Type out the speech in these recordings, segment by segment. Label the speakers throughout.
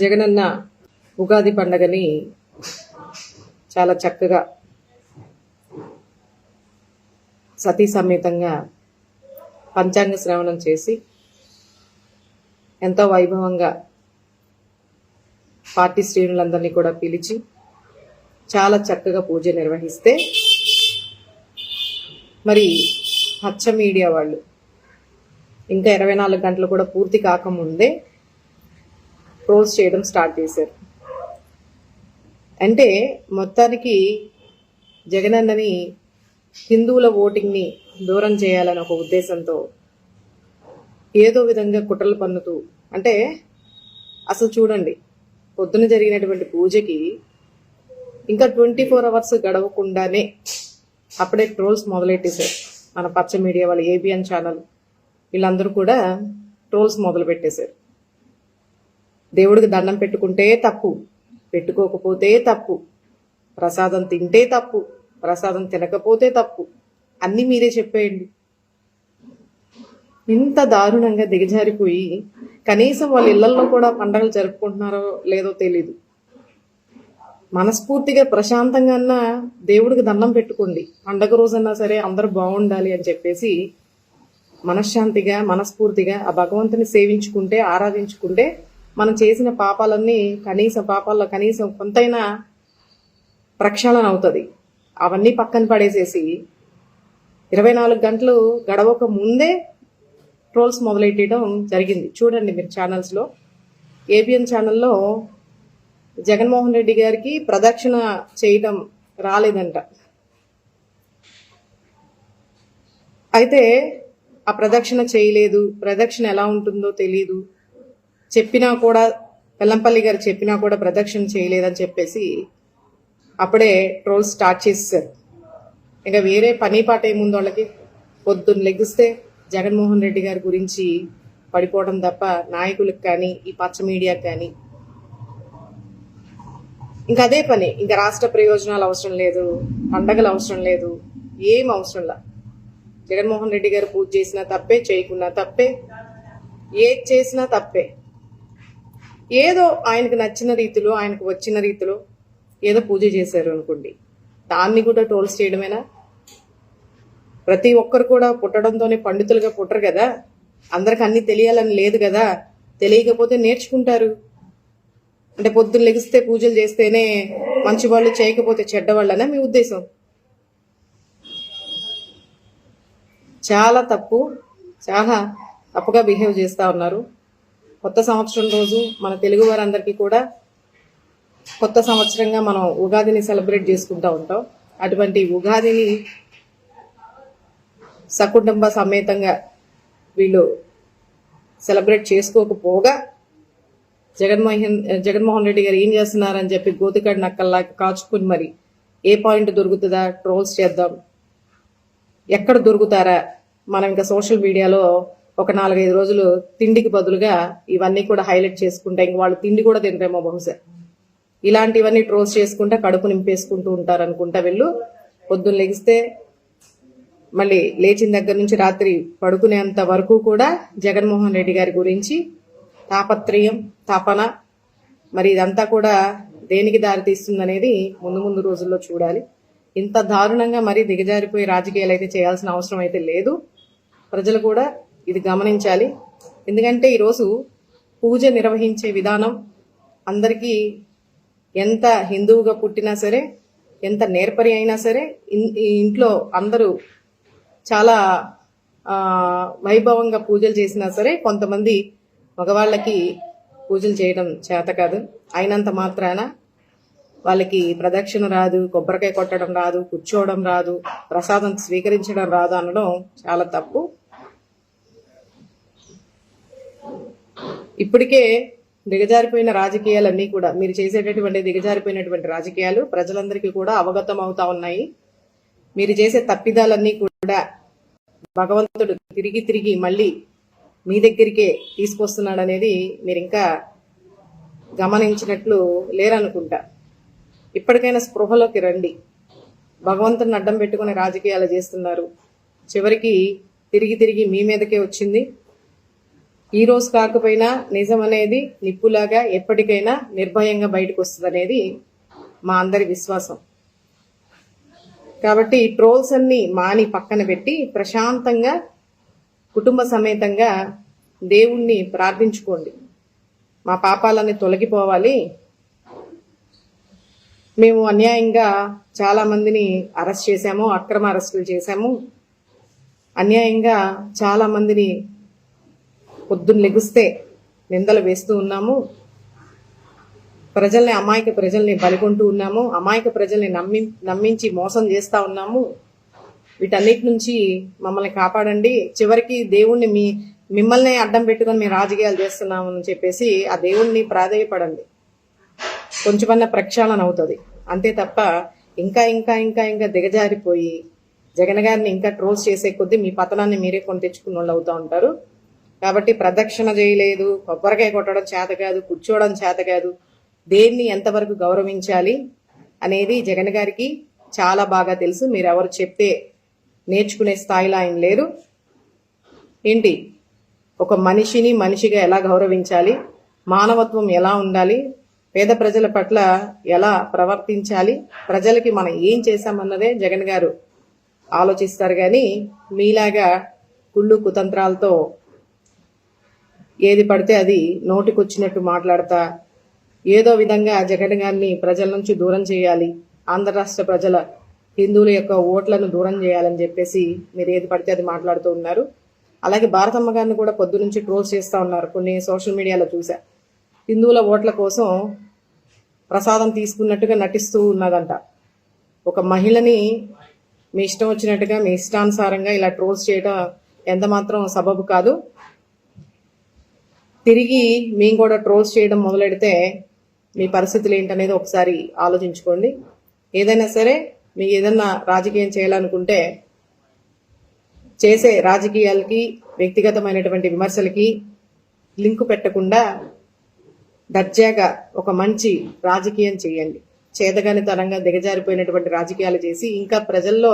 Speaker 1: జగనన్న ఉగాది పండగని చాలా చక్కగా సతీ సమేతంగా పంచాంగ శ్రవణం చేసి ఎంతో వైభవంగా పార్టీ శ్రేణులందరినీ కూడా పిలిచి చాలా చక్కగా పూజ నిర్వహిస్తే మరి పచ్చ మీడియా వాళ్ళు ఇంకా 24 గంటలు కూడా పూర్తి కాకముందే ట్రోల్స్ చేయడం స్టార్ట్ చేశారు. అంటే మొత్తానికి జగనన్నని హిందువుల ఓటింగ్ని దూరం చేయాలని ఒక ఉద్దేశంతో ఏదో విధంగా కుట్రలు పన్నుతూ, అంటే అసలు చూడండి, పొద్దున జరిగినటువంటి పూజకి ఇంకా 24 అవర్స్ గడవకుండానే అప్పుడే ట్రోల్స్ మొదలెట్టేశారు. మన పచ్చ మీడియా వాళ్ళు, ఏబిఎన్ ఛానల్ వీళ్ళందరూ కూడా ట్రోల్స్ మొదలు పెట్టేశారు. దేవుడికి దండం పెట్టుకుంటే తప్పు, పెట్టుకోకపోతే తప్పు, ప్రసాదం తింటే తప్పు, ప్రసాదం తినకపోతే తప్పు, అన్నీ మీరే చెప్పేయండి. ఇంత దారుణంగా దిగజారిపోయి కనీసం వాళ్ళ ఇళ్లలో కూడా పండగలు జరుపుకుంటున్నారో లేదో తెలీదు. మనస్ఫూర్తిగా ప్రశాంతంగా దేవుడికి దండం పెట్టుకోండి, పండగ రోజన్నా సరే అందరూ బాగుండాలి అని చెప్పేసి మనశ్శాంతిగా మనస్ఫూర్తిగా ఆ భగవంతుని సేవించుకుంటే, ఆరాధించుకుంటే మనం చేసిన పాపాలన్నీ పాపాల్లో కనీసం కొంతైనా ప్రక్షాళన అవుతుంది. అవన్నీ పక్కన పడేసేసి 24 గంటలు గడవక ముందే ట్రోల్స్ మొదలెట్టడం జరిగింది. చూడండి మీరు ఛానల్స్లో, ఏబిఎన్ ఛానల్లో జగన్మోహన్ రెడ్డి గారికి ప్రదక్షిణ చేయడం రాలేదంట. అయితే ఆ ప్రదక్షిణ చేయలేదు, ప్రదక్షిణ ఎలా ఉంటుందో తెలీదు, చెప్పినా కూడా వెల్లంపల్లి గారు చెప్పినా కూడా ప్రదక్షిణ చేయలేదని చెప్పేసి అప్పుడే ట్రోల్స్ స్టార్ట్ చేసేసారు. ఇంకా వేరే పని పాట ఏముంది వాళ్ళకి? పొద్దున్న లెగిస్తే జగన్మోహన్ రెడ్డి గారి గురించి పడిపోవడం తప్ప నాయకులకు కానీ ఈ పచ్చ మీడియాకి కానీ ఇంకా అదే పని. ఇంకా రాష్ట్ర ప్రయోజనాలు అవసరం లేదు, పండగలు అవసరం లేదు, ఏం అవసరంలా. జగన్మోహన్ రెడ్డి గారు పూజ చేసినా తప్పే, చేయకున్నా తప్పే, ఏది చేసినా తప్పే. ఏదో ఆయనకు నచ్చిన రీతిలో, ఆయనకు వచ్చిన రీతిలో ఏదో పూజ చేశారు అనుకోండి, దాన్ని కూడా ట్రోల్స్ చేయడమేనా? ప్రతి ఒక్కరు కూడా పుట్టడంతోనే పండితులుగా పుట్టరు కదా, అందరికి అన్ని తెలియాలని లేదు కదా, తెలియకపోతే నేర్చుకుంటారు. అంటే పొద్దున్న లెగిస్తే పూజలు చేస్తేనే మంచివాళ్ళు, చేయకపోతే చెడ్డవాళ్ళనా మీ ఉద్దేశం? చాలా తప్పు, చాలా తప్పుగా బిహేవ్ చేస్తూ ఉన్నారు. కొత్త సంవత్సరం రోజు మన తెలుగు వారందరికీ కూడా కొత్త సంవత్సరంగా మనం ఉగాదిని సెలబ్రేట్ చేసుకుంటూ ఉంటాం. అటువంటి ఉగాదిని సకుటుంబ సమేతంగా వీళ్ళు సెలబ్రేట్ చేసుకోకపోగా జగన్మోహన్ రెడ్డి గారు ఏం చేస్తున్నారని చెప్పి గోతికాడి నక్కల్లా కాచుకుని మరి ఏ పాయింట్ దొరుకుతుందా ట్రోల్స్ చేద్దాం, ఎక్కడ దొరుకుతారా. మనం ఇంకా సోషల్ మీడియాలో ఒక 4-5 రోజులు తిండికి బదులుగా ఇవన్నీ కూడా హైలైట్ చేసుకుంటే ఇంక వాళ్ళు తిండి కూడా తినరేమో బహుశా. ఇలాంటివన్నీ ట్రోల్స్ చేసుకుంటా కడుపు నింపేసుకుంటూ ఉంటారు అనుకుంటా. వీళ్ళు పొద్దున్న లెగిస్తే మళ్ళీ లేచిన దగ్గర నుంచి రాత్రి పడుకునేంత వరకు కూడా జగన్మోహన్ రెడ్డి గారి గురించి తాపత్రయం, తపన, మరి ఇదంతా కూడా దేనికి దారితీస్తుందనేది ముందు రోజుల్లో చూడాలి. ఇంత దారుణంగా మరీ దిగజారిపోయి రాజకీయాలు అయితే చేయాల్సిన అవసరం అయితే లేదు. ప్రజలు కూడా ఇది గమనించాలి. ఎందుకంటే ఈరోజు పూజ నిర్వహించే విధానం అందరికీ, ఎంత హిందువుగా పుట్టినా సరే, ఎంత నేర్పరి అయినా సరే, ఇంట్లో అందరూ చాలా వైభవంగా పూజలు చేసినా సరే కొంతమంది మగవాళ్ళకి పూజలు చేయడం చేత కాదు. అయినంత మాత్రాన వాళ్ళకి ప్రదక్షిణ రాదు, కొబ్బరికాయ కొట్టడం రాదు, కూర్చోవడం రాదు, ప్రసాదం స్వీకరించడం రాదు అనడం చాలా తప్పు. ఇప్పటికే దిగజారిపోయిన రాజకీయాలన్నీ కూడా, మీరు చేసేటటువంటి దిగజారిపోయినటువంటి రాజకీయాలు ప్రజలందరికీ కూడా అవగతం అవుతా ఉన్నాయి. మీరు చేసే తప్పిదాలన్నీ కూడా భగవంతుడు తిరిగి మళ్ళీ మీ దగ్గరికే తీసుకొస్తున్నాడు అనేది మీరు ఇంకా గమనించినట్లు లేరనుకుంటా. ఇప్పటికైనా స్పృహలోకి రండి. భగవంతుని అడ్డం పెట్టుకుని రాజకీయాలు చేస్తున్నారు. చివరికి తిరిగి మీ మీదకే వచ్చింది. ఈ రోజు కాకపోయినా నిజం అనేది నిప్పులాగా ఎప్పటికైనా నిర్భయంగా బయటకు వస్తుంది అనేది మా అందరి విశ్వాసం. కాబట్టి ట్రోల్స్ అన్ని మాని పక్కన పెట్టి ప్రశాంతంగా కుటుంబ సమేతంగా దేవుణ్ణి ప్రార్థించుకోండి. మా పాపాలన్నీ తొలగిపోవాలి, మేము అన్యాయంగా చాలా మందిని అరెస్ట్ చేశాము, అక్రమ అరెస్టులు చేశాము, అన్యాయంగా చాలా మందిని పొద్దున్న లెగుస్తే నిందలు వేస్తూ ఉన్నాము, అమాయక ప్రజల్ని బలికొంటూ ఉన్నాము, అమాయక ప్రజల్ని నమ్మించి మోసం చేస్తా ఉన్నాము. వీటన్నిటి నుంచి మమ్మల్ని కాపాడండి. చివరికి దేవుణ్ణి మిమ్మల్ని అడ్డం పెట్టుకొని మేము రాజకీయాలు చేస్తున్నాము అని చెప్పేసి ఆ దేవుణ్ణి ప్రాధేయపడండి. కొంచెమన్నా ప్రక్షాళన అవుతుంది. అంతే తప్ప ఇంకా ఇంకా ఇంకా ఇంకా దిగజారిపోయి జగన్ గారిని ఇంకా ట్రోల్స్ చేసే కొద్దీ మీ పతనాన్ని మీరే కొని తెచ్చుకున్న వాళ్ళు అవుతూ ఉంటారు. కాబట్టి ప్రదక్షిణ చేయలేదు, కొబ్బరికాయ కొట్టడం చేత కాదు, కూర్చోవడం చేత కాదు, దేన్ని ఎంతవరకు గౌరవించాలి అనేది జగన్ గారికి చాలా బాగా తెలుసు. మీరు ఎవరు చెప్తే నేర్చుకునే స్థాయిలో ఆయన లేరు. ఏంటి, ఒక మనిషిని మనిషిగా ఎలా గౌరవించాలి, మానవత్వం ఎలా ఉండాలి, పేద ప్రజల పట్ల ఎలా ప్రవర్తించాలి, ప్రజలకి మనం ఏం చేశామన్నదే జగన్ గారు ఆలోచిస్తారు. కానీ మీలాగా కుళ్ళు కుతంత్రాలతో ఏది పడితే అది నోటికొచ్చినట్టు మాట్లాడతా ఏదో విధంగా జగన్ గారిని ప్రజల నుంచి దూరం చేయాలి, ఆంధ్ర రాష్ట్ర ప్రజల హిందువుల యొక్క ఓట్లను దూరం చేయాలని చెప్పేసి మీరు ఏది పడితే అది మాట్లాడుతూ ఉన్నారు. అలాగే భారతమ్మ గారిని కూడా పొద్దు నుంచి ట్రోల్స్ చేస్తూ ఉన్నారు. కొన్ని సోషల్ మీడియాలో చూసా, హిందువుల ఓట్ల కోసం ప్రసాదం తీసుకున్నట్టుగా నటిస్తూ ఉన్నదంట. ఒక మహిళని మీ ఇష్టం వచ్చినట్టుగా మీ ఇష్టానుసారంగా ఇలా ట్రోల్స్ చేయడం ఎంత మాత్రం సబబు కాదు. తిరిగి మేము కూడా ట్రోల్స్ చేయడం మొదలెడితే మీ పరిస్థితులు ఏంటనేది ఒకసారి ఆలోచించుకోండి. ఏదైనా సరే మీకు ఏదైనా రాజకీయం చేయాలనుకుంటే చేసే రాజకీయాలకి వ్యక్తిగతమైనటువంటి విమర్శలకి లింకు పెట్టకుండా దర్జాగా ఒక మంచి రాజకీయం చేయండి. చేతగానితనంగా దిగజారిపోయినటువంటి రాజకీయాలు చేసి ఇంకా ప్రజల్లో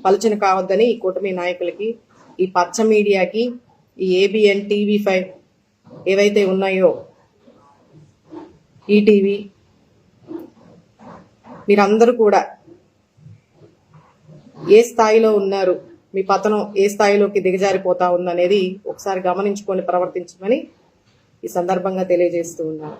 Speaker 1: పలుచన కావద్దని ఈ కూటమి నాయకులకి, ఈ పచ్చ మీడియాకి, ఈ ABN, TV5 ఏవైతే ఉన్నాయో, ఈటీవీ, మీరందరూ కూడా ఏ స్థాయిలో ఉన్నారు, మీ పతనం ఏ స్థాయిలోకి దిగజారిపోతా ఉందనేది ఒకసారి గమనించుకొని ప్రవర్తించమని ఈ సందర్భంగా తెలియజేస్తూ ఉన్నాను.